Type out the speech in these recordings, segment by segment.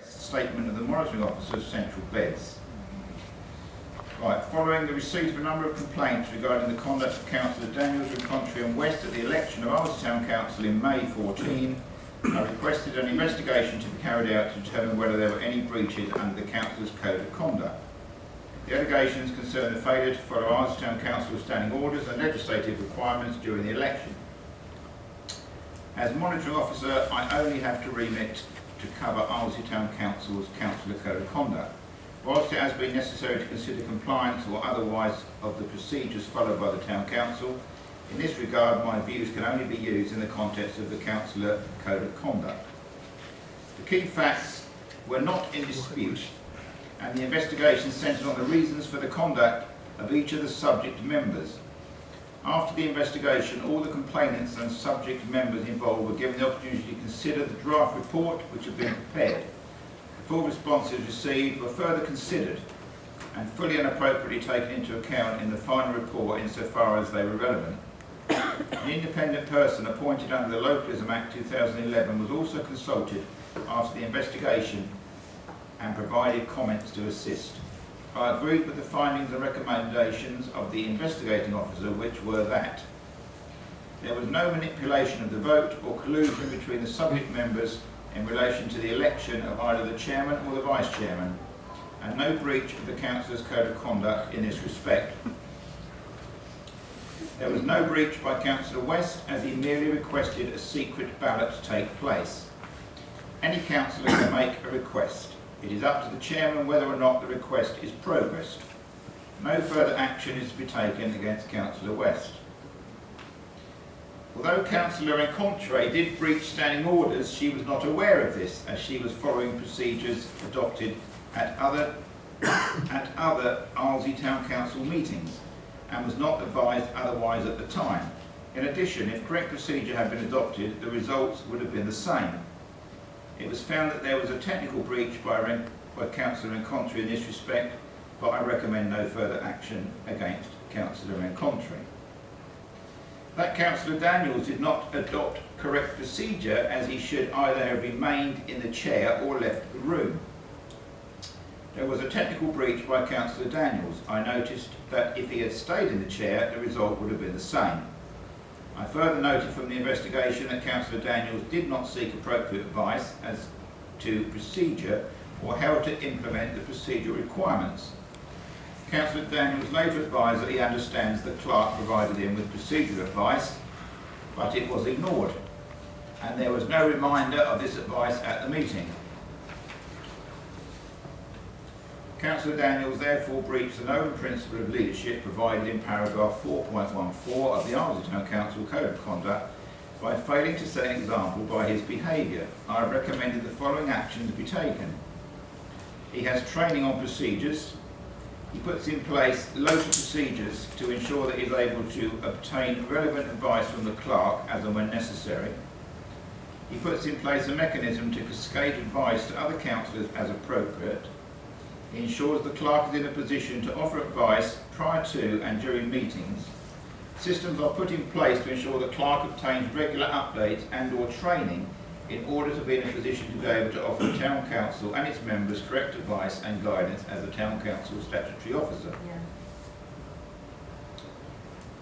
Statement of the monitoring officer's central beds. Right, following the receipt of a number of complaints regarding the conduct of Councillor Daniels from Country and West at the election of Arlesey Town Council in May 14, I requested an investigation to be carried out to determine whether there were any breaches under the Councillor's Code of Conduct. The allegations concern the failure to follow Arlesey Town Council's standing orders and legislative requirements during the election. As monitoring officer, I only have to remit to cover Arlesey Town Council's Councillor Code of Conduct. Whilst it has been necessary to consider compliance or otherwise of the procedures followed by the Town Council, in this regard my views can only be used in the context of the Councillor Code of Conduct. The key facts were not in dispute, and the investigation centred on the reasons for the conduct of each of the subject members. After the investigation, all the complainants and subject members involved were given the opportunity to consider the draft report which had been prepared. The full responses received were further considered and fully and appropriately taken into account in the final report insofar as they were relevant. An independent person appointed under the Localism Act 2011 was also consulted after the investigation and provided comments to assist. I agreed with the findings and recommendations of the investigating officer, which were that there was no manipulation of the vote or collusion between the subject members in relation to the election of either the chairman or the vice chairman, and no breach of the councillor's code of conduct in this respect. There was no breach by Councillor West, as he merely requested a secret ballot to take place. Any councillor can make a request. It is up to the chairman whether or not the request is progressed. No further action is to be taken against Councillor West. Although Councillor Encontre did breach standing orders, she was not aware of this, as she was following procedures adopted at other Arlesey Town Council meetings and was not advised otherwise at the time. In addition, if correct procedure had been adopted, the results would have been the same. It was found that there was a technical breach by Councillor Encontre in this respect, but I recommend no further action against Councillor Encontre. That Councillor Daniels did not adopt correct procedure, as he should either have remained in the chair or left the room. There was a technical breach by Councillor Daniels. I noticed that if he had stayed in the chair, the result would have been the same. I further noted from the investigation that Councillor Daniels did not seek appropriate advice as to procedure or how to implement the procedural requirements. Councillor Daniels later advised that he understands the clerk provided him with procedural advice, but it was ignored, and there was no reminder of this advice at the meeting. Councillor Daniels therefore breached the known principle of leadership provided in paragraph 4.14 of the Arlesey Town Council Code of Conduct by failing to set an example by his behaviour. I have recommended the following actions be taken. He has training on procedures. He puts in place local procedures to ensure that he is able to obtain relevant advice from the clerk as and when necessary. He puts in place a mechanism to cascade advice to other councillors as appropriate. He ensures the clerk is in a position to offer advice prior to and during meetings. Systems are put in place to ensure the clerk obtains regular updates and or training in order to be in a position to be able to offer the Town Council and its members correct advice and guidance as a Town Council statutory officer. Yeah.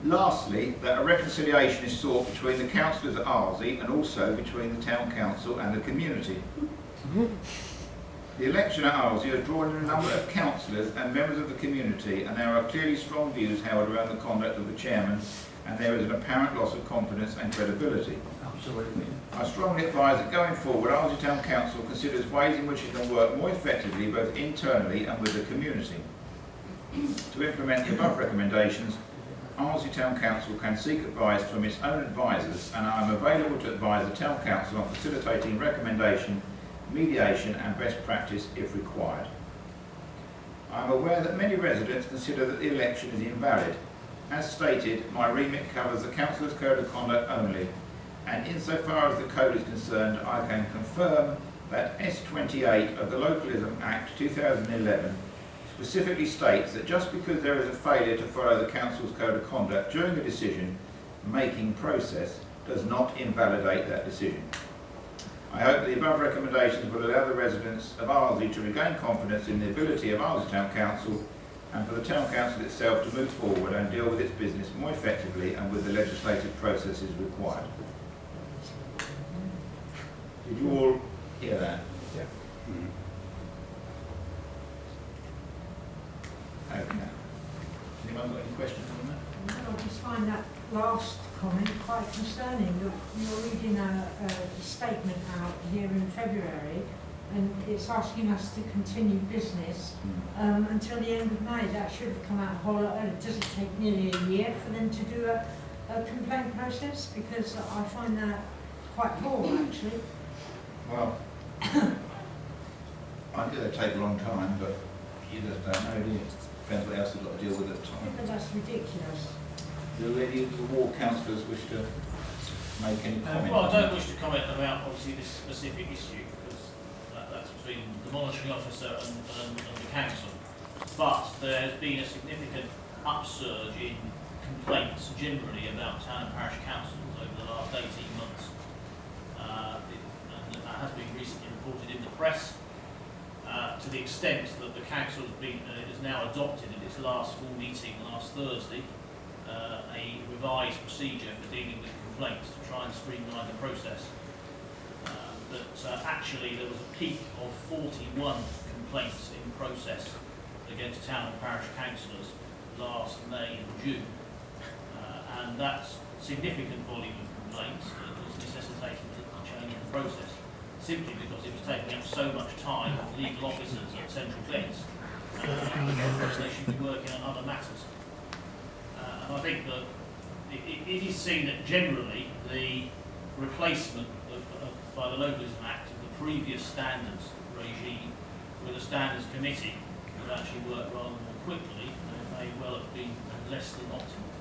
Lastly, that a reconciliation is sought between the councillors at Arlesey and also between the Town Council and the community. The election at Arlesey has drawn in a number of councillors and members of the community, and there are clearly strong views held around the conduct of the chairman, and there is an apparent loss of confidence and credibility. Absolutely. I strongly advise that going forward, Arlesey Town Council considers ways in which it can work more effectively both internally and with the community. To implement the above recommendations, Arlesey Town Council can seek advice from its own advisors, and I am available to advise the Town Council on facilitating recommendation, mediation and best practice if required. I am aware that many residents consider that the election is invalid. As stated, my remit covers the Councillor's Code of Conduct only, and insofar as the code is concerned, I can confirm that S28 of the Localism Act 2011 specifically states that just because there is a failure to follow the Council's Code of Conduct during the decision-making process does not invalidate that decision. I hope that the above recommendations will allow the residents of Arlesey to regain confidence in the ability of Arlesey Town Council and for the Town Council itself to move forward and deal with its business more effectively and with the legislative processes required. Did you all hear that? Yeah. Okay. Anyone got any questions on that? No, I just find that last comment quite concerning. You're reading a statement out here in February, and it's asking us to continue business until the end of May. That should have come out a whole lot earlier. Does it take nearly a year for them to do a complaint process? Because I find that quite poor, actually. Well, I do they take a long time, but you just don't know, do you? Depends what else you've got to deal with at the Yeah, time. but that's ridiculous. Do any of the ward councillors wish to make any comment? Well, I don't wish to comment about obviously this specific issue because that's between the monitoring officer and the council. But there has been a significant upsurge in complaints generally about town and parish councils over the last 18 months. And that has been recently reported in the press to the extent that the council has now adopted in its last full meeting last Thursday a revised procedure for dealing with complaints to try and streamline the process. But actually there was a peak of 41 complaints in process against town and parish councillors last May and June. And that's significant volume of complaints that was necessitating a change in the process, simply because it was taking up so much time of legal officers at central fence because they should be working on other matters. And I think that it is seen that generally the replacement by the Localism Act of the previous standards regime with a standards committee would actually work rather more quickly and may well have been less than optimal.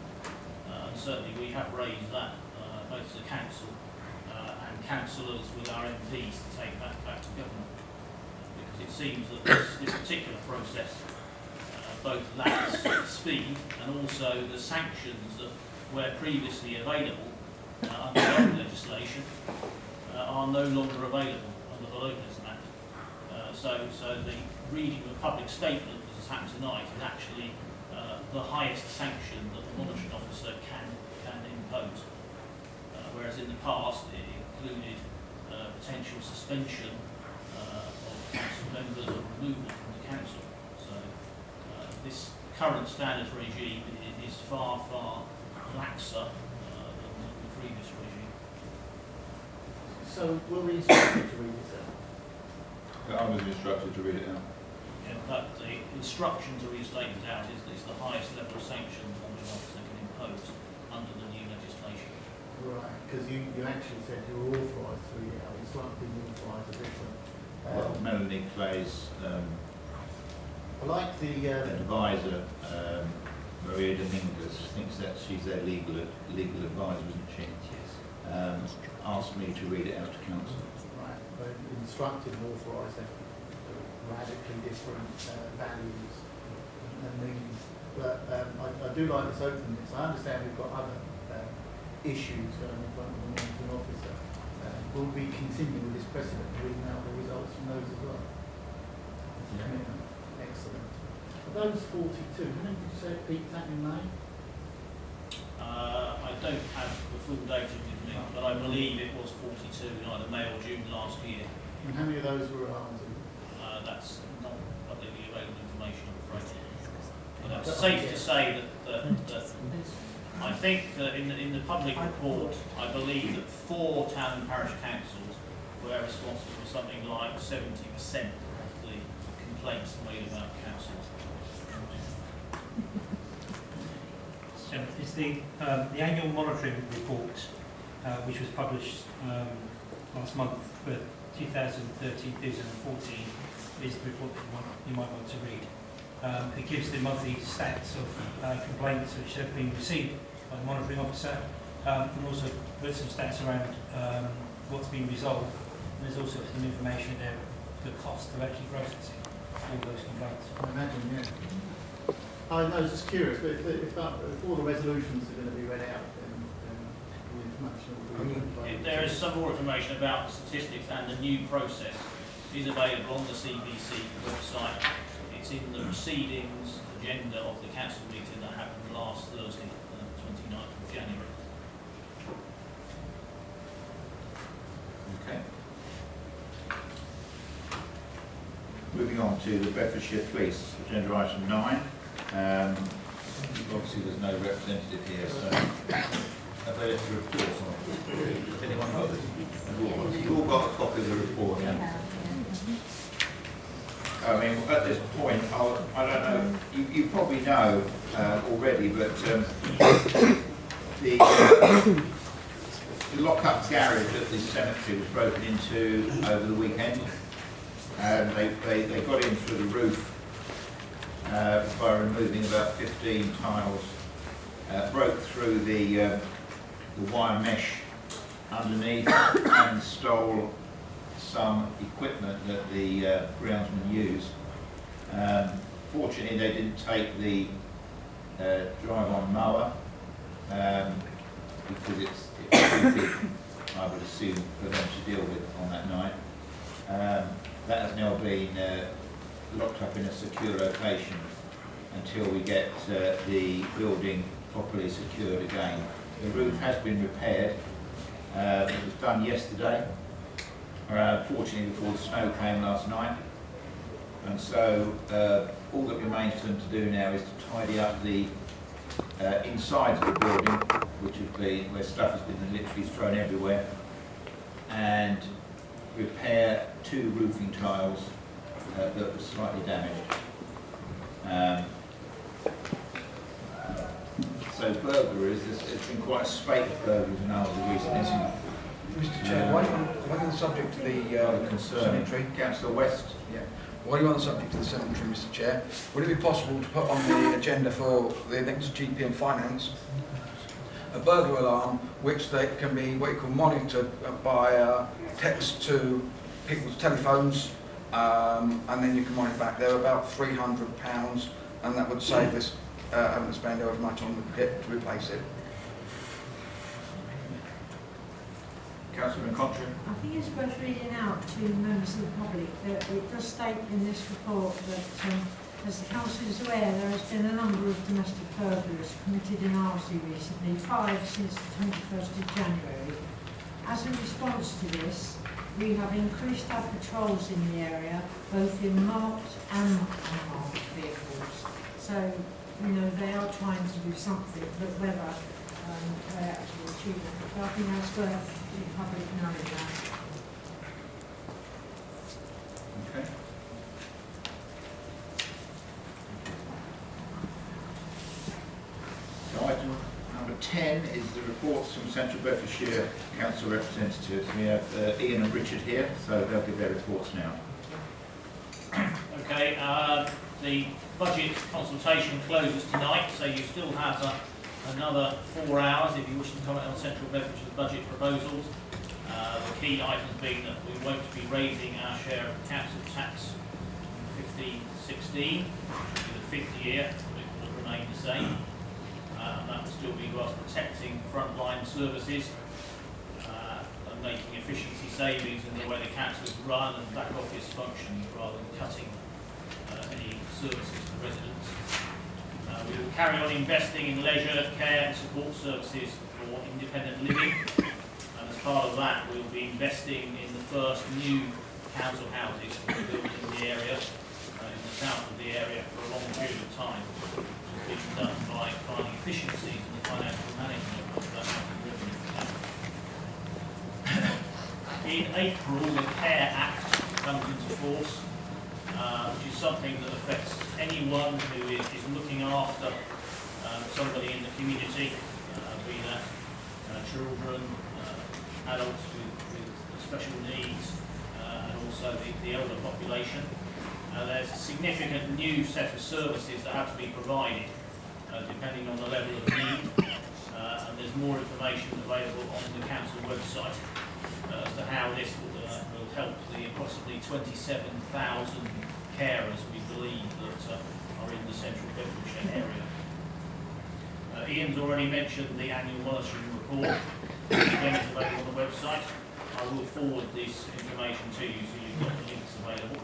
And certainly we have raised that both as a council and councillors with our MPs to take that back to government. Because it seems that this particular process both lacks speed and also the sanctions that were previously available under local legislation are no longer available under the Localism Act. So the reading of a public statement, as has happened tonight, is actually the highest sanction that the monitoring officer can impose. Whereas in the past it included potential suspension of council members or removal from the council. So this current standards regime is far laxer than the previous regime. So were we instructed to read this out? I was instructed to read it out. In fact, the instruction to read statement out is the highest level of sanction the monitoring officer can impose under the new legislation. Right, because you actually said you were authorised to read it out. It's like being authorised a different. Well, Melanie Clay's I like the advisor, Maria Dominguez, thinks that she's their legal advisor, isn't she? Yes. Asked me to read it out to council. right, but instructed and authorised have radically different values and meanings. But I do like this openness. I understand we've got other issues going in front of the monitoring officer. Will we continue with this precedent, reading out the results from those as well? Yeah. Excellent. Are those 42, how many did you say it peaked at in May? I don't have the full data with me, but I believe it was 42 in either May or June last year. And how many of those were at Arlesey? That's not publicly available information, I'm afraid. But it's safe to say that I think that in the public report, I believe that 4 town and parish councils were responsible for something like 70% of the complaints made about councils. So it's the annual monitoring report, which was published last month for 2013-2014, is the report you might want to read. It gives the monthly stats of complaints which have been received by the monitoring officer, and also puts some stats around what's been resolved. And there's also some information there of the cost of actually processing all those complaints. I imagine, yeah. I was just curious, but if all the resolutions are going to be read out, then the information that we can There is some more information about the statistics and the new process is available on the CBC website. It's in the proceedings agenda of the council meeting that happened last Thursday, 29th of January. Okay. Moving on to the Bedfordshire Police, agenda item 9. Obviously there's no representative here, so have they left a report on it? Has anyone got it? You've all got a copy of the report, yeah? I mean, at this point, I don't know, you probably know already, but the lock-up garage at the cemetery was broken into over the weekend. They got in through the roof by removing about 15 tiles, broke through the wire mesh underneath and stole some equipment that the groundsmen use. Fortunately, they didn't take the drive-on mower because it's too big, I would assume, for them to deal with on that night. That has now been locked up in a secure location until we get the building properly secured again. The roof has been repaired. It was done yesterday. Fortunately, before the snow came last night, and so all that remains for them to do now is to tidy up the inside of the building, which would be where stuff has been literally thrown everywhere, and repair 2 roofing tiles that were slightly damaged. So burglaries, it's been quite a spate of burglaries in Arlesey recently. Mr. Chair, while you're on the subject of the cemetery, Councillor West. yeah. While you're on the subject of the cemetery, Mr. Chair, would it be possible to put on the agenda for the next GP and Finance a burglar alarm, which they can be what you call monitored by text to people's telephones, and then you can monitor back. They're about £300, and that would save us having to spend however much on the kit to replace it. Councillor Contra. I think it's worth reading out to members of the public that it does state in this report that, as the council is aware, there has been a number of domestic burglaries committed in Arlesey recently, 5 since the 21st of January. As a response to this, we have increased our patrols in the area, both in marked and unmarked vehicles. So, you know, they are trying to do something, but whether they actually achieve it. But I think that's worth the public knowing that. Okay. So item number 10 is the reports from Central Bedfordshire Council representatives. We have Ian and Richard here, so they'll give their reports now. Okay, the budget consultation closes tonight, so you still have another 4 hours if you wish to comment on Central Bedfordshire's budget proposals. The key items being that we won't be raising our share of council tax in 15-16, which will be the 5th year, it will remain the same. And that will still be whilst protecting frontline services and making efficiency savings in the way the council is run and back office functions rather than cutting any services to residents. We will carry on investing in leisure, care and support services for independent living, and as part of that we will be investing in the first new council houses to be built in the area, in the south of the area for a long period of time, which has been done by finding efficiencies in the financial management of that revenue. In April, the Care Act comes into force, which is something that affects anyone who is looking after somebody in the community, be that children, adults with special needs, and also the elder population. There's a significant new set of services that have to be provided depending on the level of need, and there's more information available on the council website as to how this will help the approximately 27,000 carers we believe that are in the Central Bedfordshire area. Ian's already mentioned the annual monitoring report. Again, it's available on the website. I will forward this information to you so you've got the links available.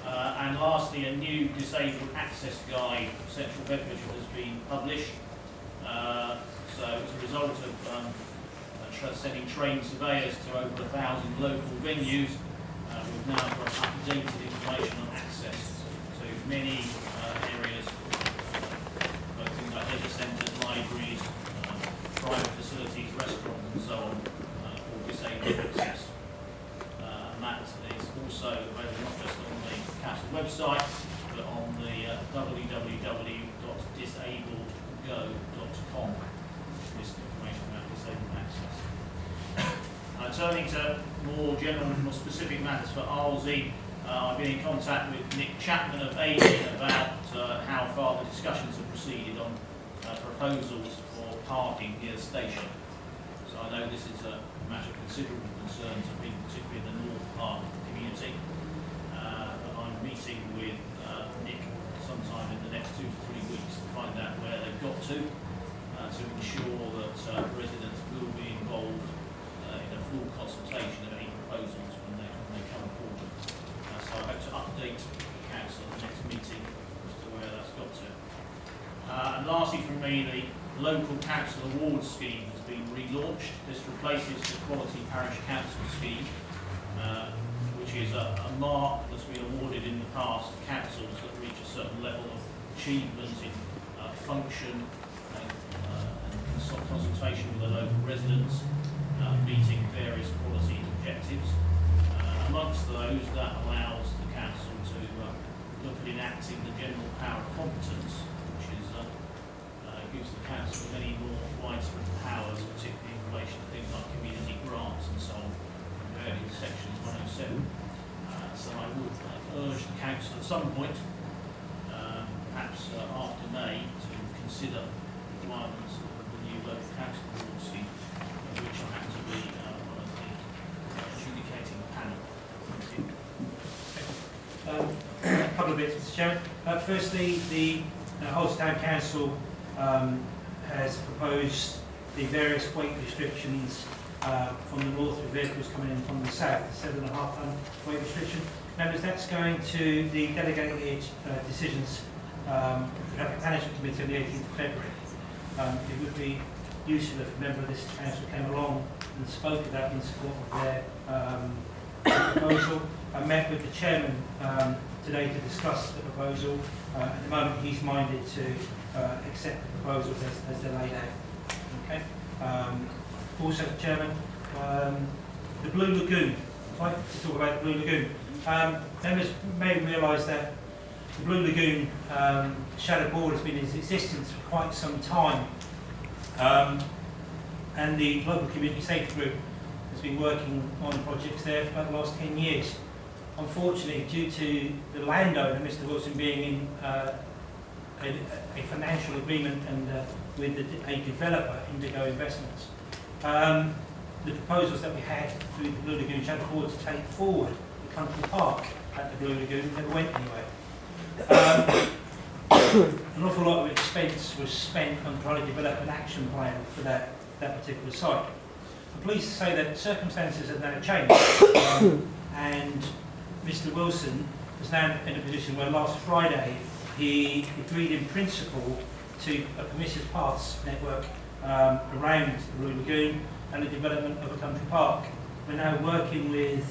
And lastly, a new disabled access guide for Central Bedfordshire has been published. So as a result of sending trained surveyors to over 1,000 local venues, we've now got updated information on access to many areas, both things like leisure centres, libraries, private facilities, restaurants and so on, for disabled access. And that is also available not just on the council website, but on the www.disabledgo.com. This information about disabled access. Turning to more general, more specific matters for Arlesey, I've been in contact with Nick Chapman of AIM about how far the discussions have proceeded on proposals for parking near the station. So I know this is a matter of considerable concern to people, particularly in the north part of the community. But I'm meeting with Nick sometime in the next 2 to 3 weeks to find out where they've got to ensure that residents will be involved in a full consultation of any proposals when they come forward. So I hope to update the council at the next meeting as to where that's got to. And lastly from me, the local council awards scheme has been relaunched. This replaces the Quality Parish Council scheme, which is a mark that's been awarded in the past to councils that reach a certain level of achievement in function and consultation with the local residents, meeting various quality objectives. Amongst those, that allows the council to look at enacting the general power of competence, which is gives the council many more widespread powers, particularly in relation to things like community grants and so on, compared with section 107. So I would urge the council at some point, perhaps after May, to consider the requirements of the new local council award scheme, of which I happen to be one of the adjudicating panel. A couple of bits, Mr. Chairman. Firstly, the Arlesey Town Council has proposed the various weight restrictions from the north with vehicles coming in from the south, the 7.5 tonne weight restriction. Members, that's going to the delegated decisions of the Traffic Management Committee on the 18th of February. It would be useful if a member of this council came along and spoke about in support of their proposal. I met with the chairman today to discuss the proposal. At the moment, he's minded to accept the proposals as they're laid out. Okay. Also, Chairman, the Blue Lagoon. I'd like to talk about the Blue Lagoon. Members may realise that the Blue Lagoon Shadow Board has been in existence for quite some time, and the local community safety group has been working on projects there for about the last 10 years. Unfortunately, due to the landowner, Mr. Wilson, being in a financial agreement and with a developer, Indigo Investments, the proposals that we had through the Blue Lagoon Shadow Board to take forward the country park at the Blue Lagoon never went anywhere. An awful lot of expense was spent on trying to develop an action plan for that particular site. I'm pleased to say that circumstances have now changed, and Mr. Wilson is now in a position where last Friday he agreed in principle to a permissive paths network around the Blue Lagoon and the development of a country park. We're now working with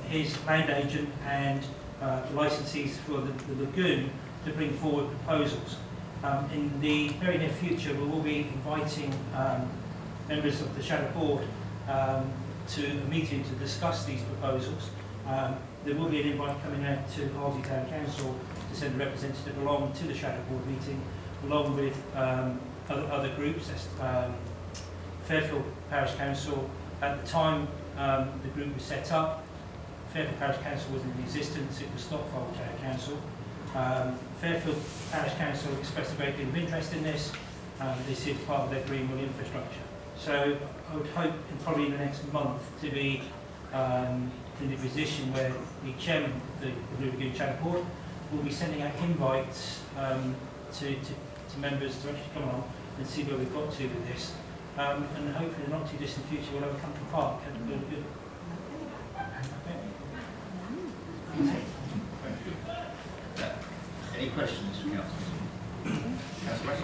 his land agent and the licensees for the lagoon to bring forward proposals. In the very near future, we will be inviting members of the Shadow Board to a meeting to discuss these proposals. There will be an invite coming out to Arlesey Town Council to send a representative along to the Shadow Board meeting, along with other groups. Fairfield Parish Council, at the time the group was set up, Fairfield Parish Council wasn't in existence, it was Stockfold Town Council. Fairfield Parish Council expressed a great deal of interest in this. They see it as part of their Greenwell infrastructure. So I would hope probably in the next month to be in the position where the chairman of the Blue Lagoon Shadow Board will be sending out invites to members to actually come along and see where we've got to with this. and hopefully in the not too distant future we'll have a country park and build a good. Thank you. Any questions, councillors? Councillor?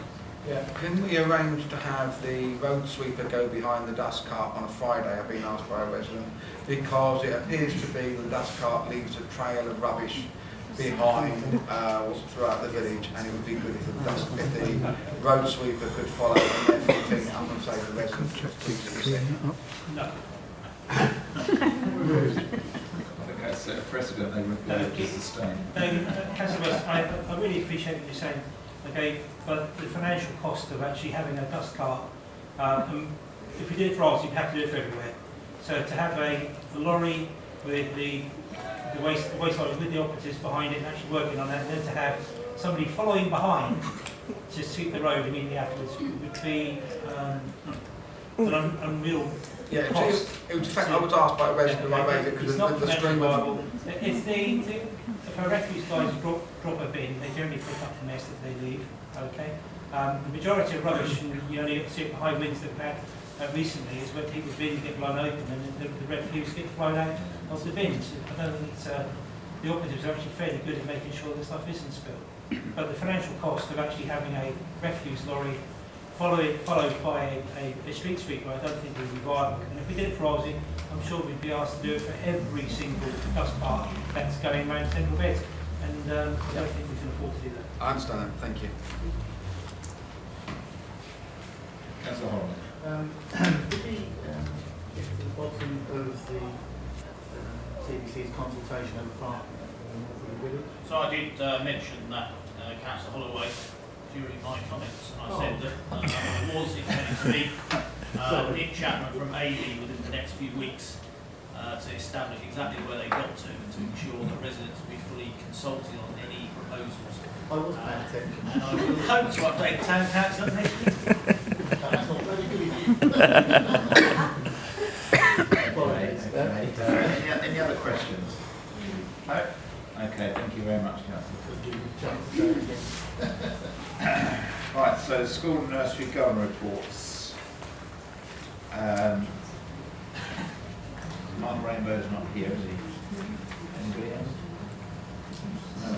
Yeah. Can we arrange to have the road sweeper go behind the dust cart on a Friday? I've been asked by a resident, because it appears to be the dust cart leaves a trail of rubbish behind throughout the village, and it would be good if the road sweeper could follow and therefore clean it up and save the residents. No. I think that's a precedent they would like to sustain. Councillor West, I really appreciate what you're saying, okay, but the financial cost of actually having a dust cart, if we did it for Arlesey, you'd have to do it for everywhere. So to have a lorry with the waste lorry with the operatives behind it and actually working on that, and then to have somebody following behind to sweep the road immediately afterwards would be an unreal cost. In fact, I was asked by a resident who I raised it because of the stream of... If our refuse guys drop a bin, they generally pick up the mess that they leave, okay? The majority of rubbish, and you only see it high winds that we've had recently, is when people's bins get blown open and the refuse gets blown out of the bins. I don't think it's, the operatives are actually fairly good at making sure the stuff isn't spilled. But the financial cost of actually having a refuse lorry followed by a street sweeper, I don't think would be viable. And if we did it for Arlesey, I'm sure we'd be asked to do it for every single dust park that's going around Central Beds. And I don't think we can afford to do that. I understand that, thank you. Councillor Holland. Did we get to the bottom of the CBC's consultation over parking for the village? So I did mention that, Councillor Holloway, during my comments, and I said that I was intending to meet Nick Chapman from AV within the next few weeks to establish exactly where they got to and to ensure that residents will be fully consulted on any proposals. I was paying attention. And I will hope to update Town Council next week. That's not very good of you. Any other questions? No? Okay, thank you very much, Councillor. Right, so school and nursery government reports. Mark Rainbow's not here, is he? Anybody else? No.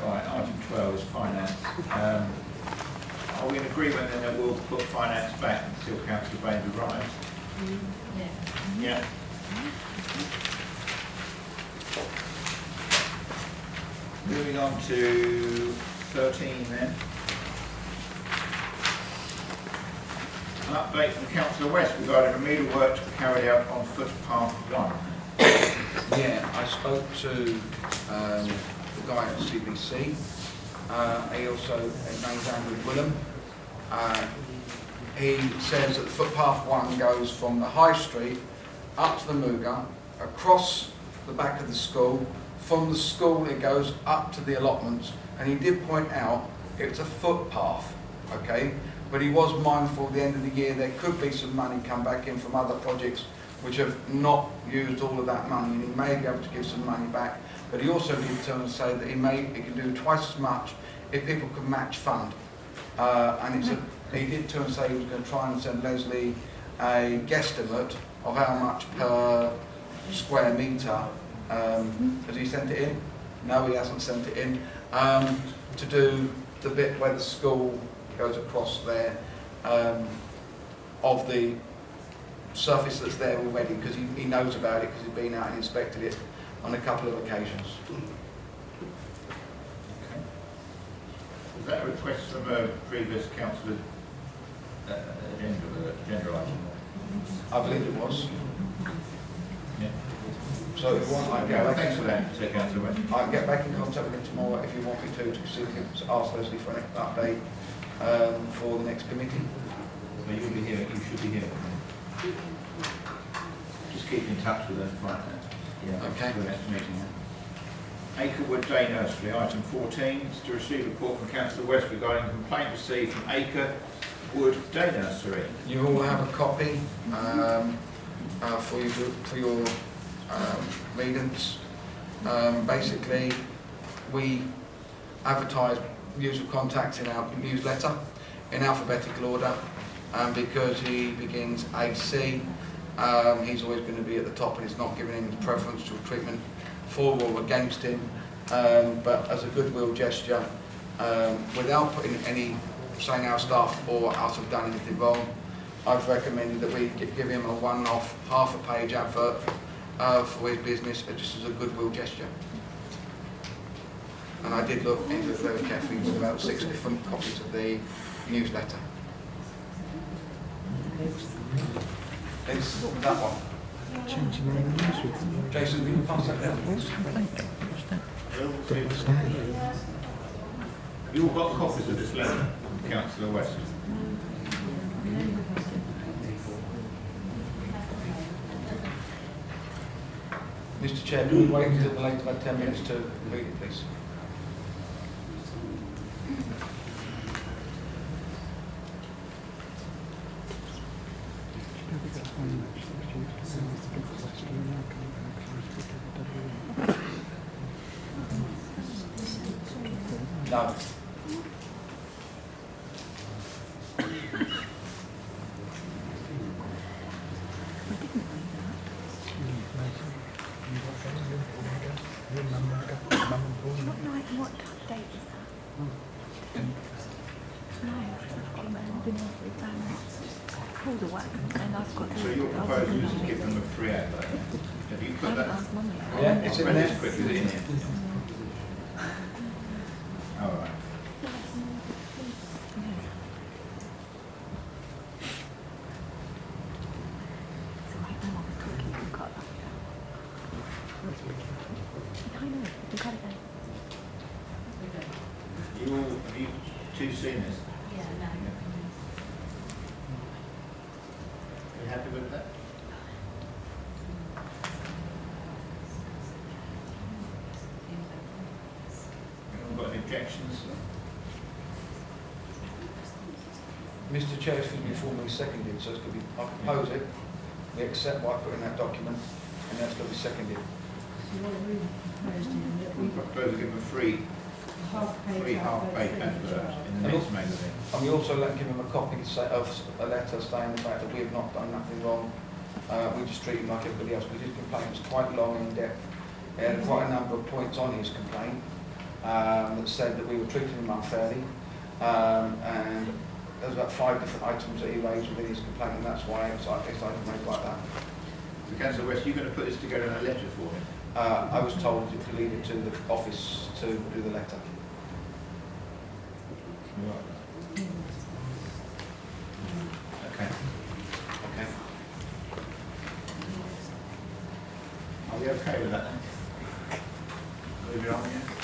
Right, item 12 is finance. Are we in agreement then that we'll put finance back until Councillor Baines arrives? Yeah. Moving on to 13 then. An update from Councillor West regarding remedial work to be carried out on footpath 1. Yeah, I spoke to the guy at CBC. He also, his name's Andrew Willem. He says that the footpath 1 goes from the High Street up to the Muga, across the back of the school. From the school it goes up to the allotments, and he did point out it's a footpath, okay? But he was mindful at the end of the year there could be some money come back in from other projects which have not used all of that money, and he may be able to give some money back. But he also did turn and say that he can do twice as much if people can match fund. And he did turn and say he was going to try and send Leslie a guesstimate of how much per square metre. Has he sent it in? No, he hasn't sent it in. To do the bit where the school goes across there, of the surface that's there already, because he knows about it because he's been out and inspected it on a couple of occasions. Okay. Was that a request from a previous councillor agenda item? I believe it was. Yeah. So if you want, I Okay, well, thanks for that, Councillor West. I can get back in contact with him tomorrow if you want me to see if you can ask Leslie for an update for the next committee. So you'll be here, you should be here. Just keep in touch with us, right? Yeah. Okay. For the next meeting. Acrewood Day Nursery, item 14, is to receive a report from Councillor West regarding a complaint received from Acrewood Day Nursery. You all have a copy for your readings. Basically, we advertised usual contacts in our newsletter in alphabetical order, and because he begins AC, he's always going to be at the top, and it's not giving him preferential treatment for or against him, but as a goodwill gesture, without putting any, saying our staff or us have done anything wrong, I've recommended that we give him a one-off half-a-page advert for his business, just as a goodwill gesture. And I did look into it very carefully. There's about 6 different copies of the newsletter. It's that one. Jason, will you pass that down? Have you all got copies of this letter from Councillor West? Mr. Chair, can we wait until the length of about 10 minutes to read it, please? No. What date is that? No, I've got them been pulled away, and I've got. So your proposal is to give them a free advert? Have you put that? Yeah, it's in Read there. as quickly as it in here. All right. Have you two seen this? Yeah, no. Are you happy with that? Anyone got any objections? Mr. Chair, it's going to be formally seconded, so it's going to be, I propose it, we accept what I put in that document, and that's going to be seconded. So what we proposed in that We we propose to give them a free half-page half-page advert in the next magazine. And we also give him a copy of a letter saying the fact that we have not done nothing wrong. We just treat him like everybody else, because his complaint was quite long and in-depth. He had quite a number of points on his complaint that said that we were treating him unfairly, and there was about 5 different items that he raised within his complaint, and that's why it's made like that. So Councillor West, you're going to put this together in a letter for him? I was told to leave it to the office to do the letter. Right. Okay. Okay. Are we okay with that then? Move it on, yeah?